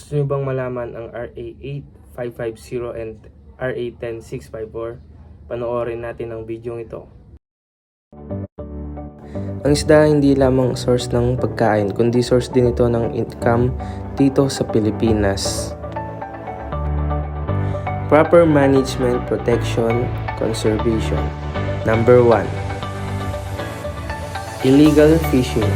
Gusto nyo bang malaman ang RA 8550 and RA 10654? Panoorin natin ang video ito. Ang isda hindi lamang source ng pagkain, kundi source din ito ng income dito sa Pilipinas. Proper management, protection, conservation. Number 1. Illegal fishing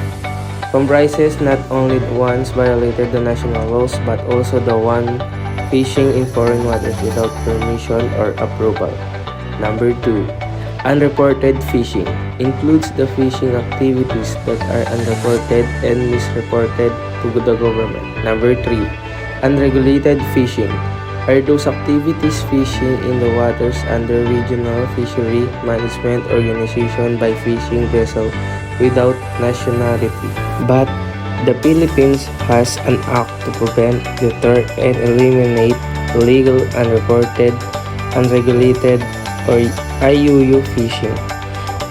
comprises not only the ones violated the national laws but also the one fishing in foreign waters without permission or approval. Number 2. Unreported fishing includes the fishing activities that are unreported and misreported to the government. Number 3. Unregulated fishing are those activities fishing in the waters under regional fishery management organization by fishing vessel without nationality. But the Philippines has an act to prevent, deter, and eliminate illegal, unreported, unregulated, or IUU fishing.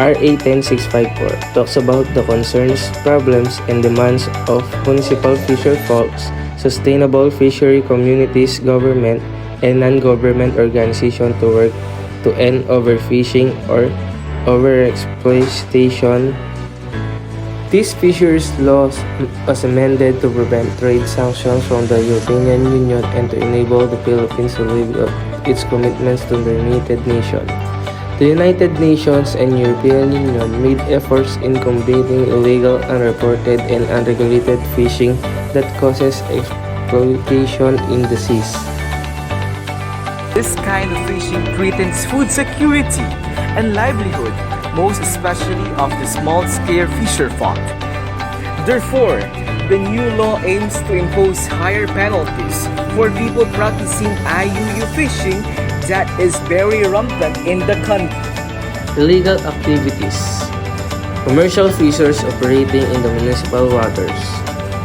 RA 10654 talks about the concerns, problems, and demands of municipal fisher folks, sustainable fishery communities, government, and non-government organizations to work to end overfishing or overexploitation. This fisheries law was amended to prevent trade sanctions from the European Union and to enable the Philippines to live up its commitments to the United Nations. The United Nations and European Union made efforts in combating illegal, unreported, and unregulated fishing that causes exploitation in the seas. This kind of fishing threatens food security and livelihood, most especially of the small-scale fisher folk. Therefore, the new law aims to impose higher penalties for people practicing IUU fishing that is very rampant in the country. Illegal activities. Commercial fishers operating in the municipal waters.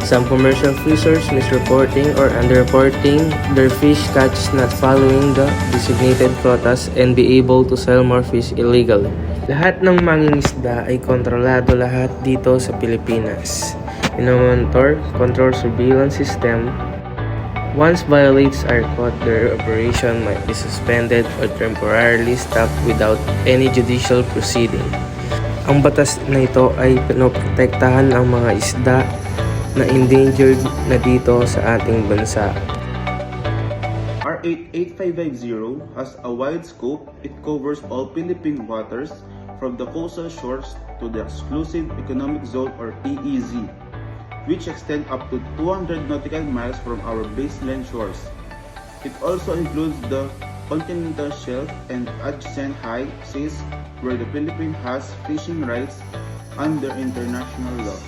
Some commercial fishers misreporting or underreporting their fish catch, not following the designated quotas, and be able to sell more fish illegally. Lahat ng mangingisda ay kontrolado lahat dito sa Pilipinas. Minomonitor, control surveillance system. Once violates are caught, their operation might be suspended or temporarily stopped without any judicial proceeding. Ang batas na ito ay pinoprotektahan ang mga isda na endangered na dito sa ating bansa. RA 8550 has a wide scope. It covers all Philippine waters from the coastal shores to the exclusive economic zone or EEZ, which extend up to 200 nautical miles from our baseline shores. It also includes the continental shelf and adjacent high seas where the Philippines has fishing rights under international law.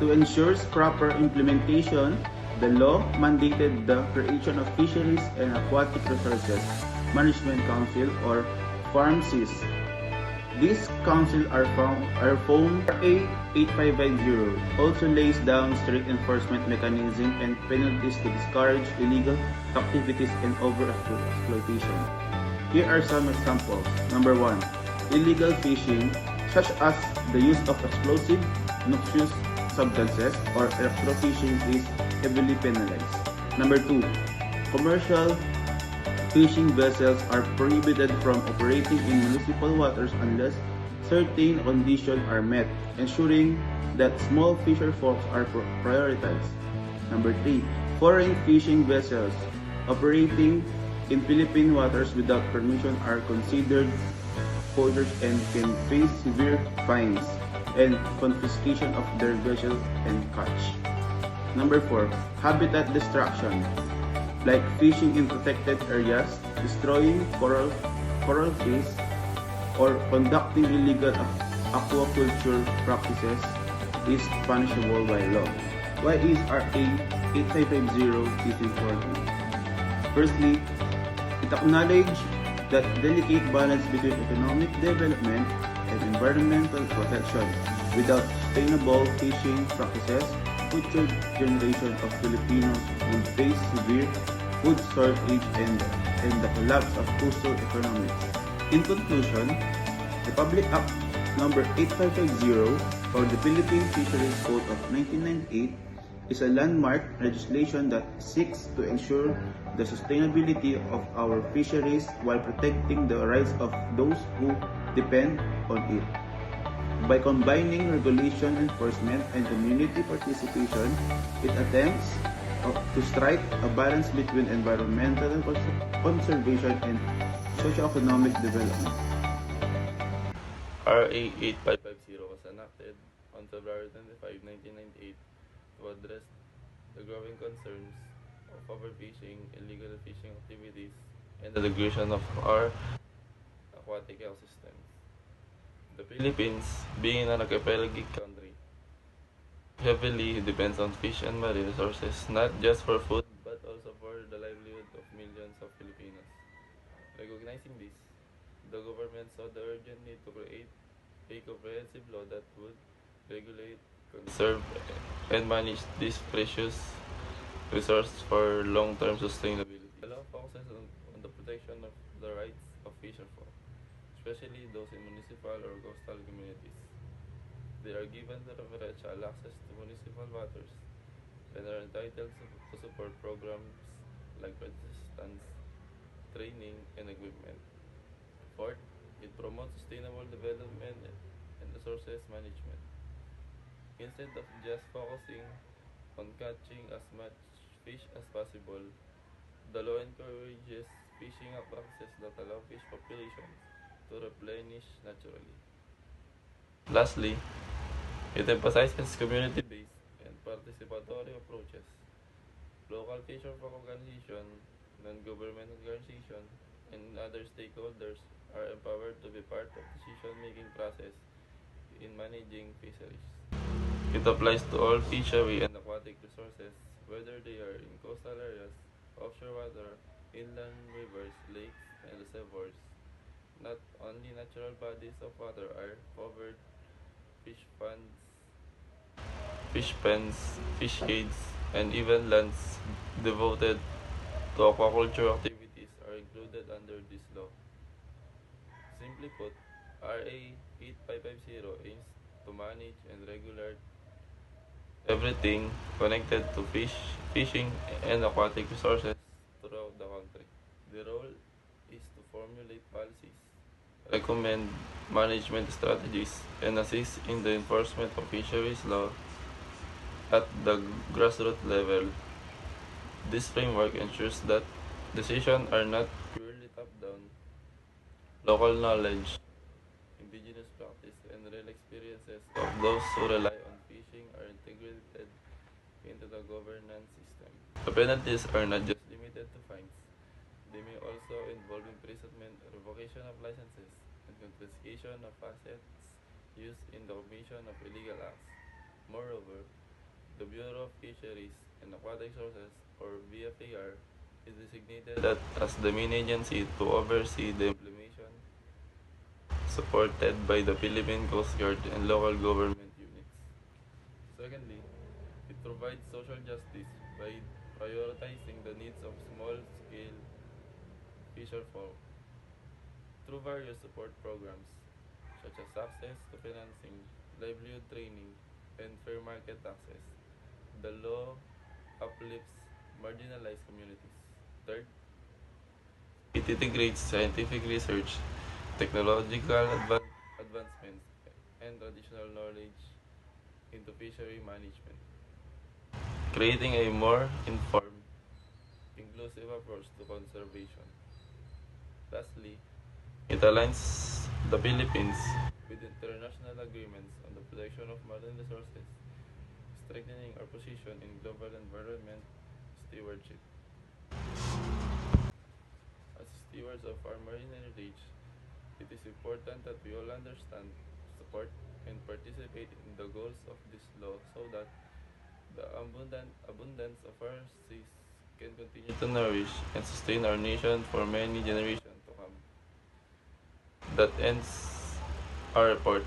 To ensure proper implementation, the law mandated the creation of Fisheries and Aquatic Resources Management Council or FARMCIS. These councils are formed. RA 8550 also lays down strict enforcement mechanism and penalties to discourage illegal activities and overexploitation. Here are some examples. Number 1. Illegal fishing, such as the use of explosive, noxious substances, or electrofishing is heavily penalized. Number 2. Commercial fishing vessels are prohibited from operating in municipal waters unless certain conditions are met, ensuring that small fisher folks are prioritized. Number 3. Foreign fishing vessels operating in Philippine waters without permission are considered poachers and can face severe fines and confiscation of their vessel and catch. Number 4. Habitat destruction, like fishing in protected areas, destroying coral reefs, or conducting illegal aquaculture practices is punishable by law. Why is RA 8550 is important? Firstly, it acknowledges that delicate balance between economic development and environmental protection. Without sustainable fishing practices, future generations of Filipinos will face severe food shortage and the collapse of coastal economies. In conclusion, Republic Act No. 8550 or the Philippine Fisheries Code of 1998 is a landmark legislation that seeks to ensure the sustainability of our fisheries while protecting the rights of those who depend on it. By combining regulation enforcement and community participation, it attempts to strike a balance between environmental conservation and socio-economic development. RA 8550 was enacted on February 25, 1998 to address the growing concerns of overfishing, illegal fishing activities, and the degradation of our aquatic ecosystems. The Philippines, being an archipelagic country, heavily depends on fish and marine resources not just for food but also for the livelihood of millions of Filipinos. Recognizing this, the government saw the urgent need to create a comprehensive law that would regulate, conserve, and manage this precious resource for long-term sustainability. The law focuses on the protection of the rights of fisherfolk, especially those in municipal or coastal communities. They are given preferential access to municipal waters and are entitled to support programs like resistance, training, and equipment. Fourth, it promotes sustainable development and resources management. Instead of just focusing on catching as much fish as possible, the law encourages fishing practices that allow fish populations to replenish naturally. Lastly, it emphasizes community-based and participatory approaches. Local fisherfolk organizations, non-government organizations, and other stakeholders are empowered to be part of decision-making process in managing fisheries. It applies to all fishery and aquatic resources, whether they are in coastal areas, offshore water, inland rivers, lakes, and reservoirs. Not only natural bodies of water are covered, fish ponds, fish pens, fish cades, and even lands devoted to aquaculture activities are included under this law. Simply put, RA 8550 aims to manage and regulate everything connected to fishing, and aquatic resources throughout the country. The role is to formulate policies, recommend management strategies, and assist in the enforcement of fisheries law at the grassroots level. This framework ensures that decisions are not purely top-down. Local knowledge, indigenous practice, and real experiences of those who rely on fishing are integrated into the governance system. The penalties are not just limited to fines. They may also involve imprisonment, revocation of licenses, and confiscation of assets used in the commission of illegal acts. Moreover, the Bureau of Fisheries and Aquatic Resources, or BFAR, is designated as the main agency to oversee the implementation, supported by the Philippine Coast Guard and local government units. Secondly, it provides social justice by prioritizing the needs of small-scale fisherfolk through various support programs, such as access to financing, livelihood training, and fair market access. The law uplifts marginalized communities. Third, it integrates scientific research, technological advancements, and traditional knowledge into fishery management, creating a more informed, inclusive approach to conservation. Lastly, it aligns the Philippines with international agreements on the protection of marine resources, strengthening our position in global environment stewardship. As stewards of our marine heritage, it is important that we all understand, support, and participate in the goals of this law so that the abundance of our seas can continue to nourish and sustain our nation for many generations to come. That ends our report.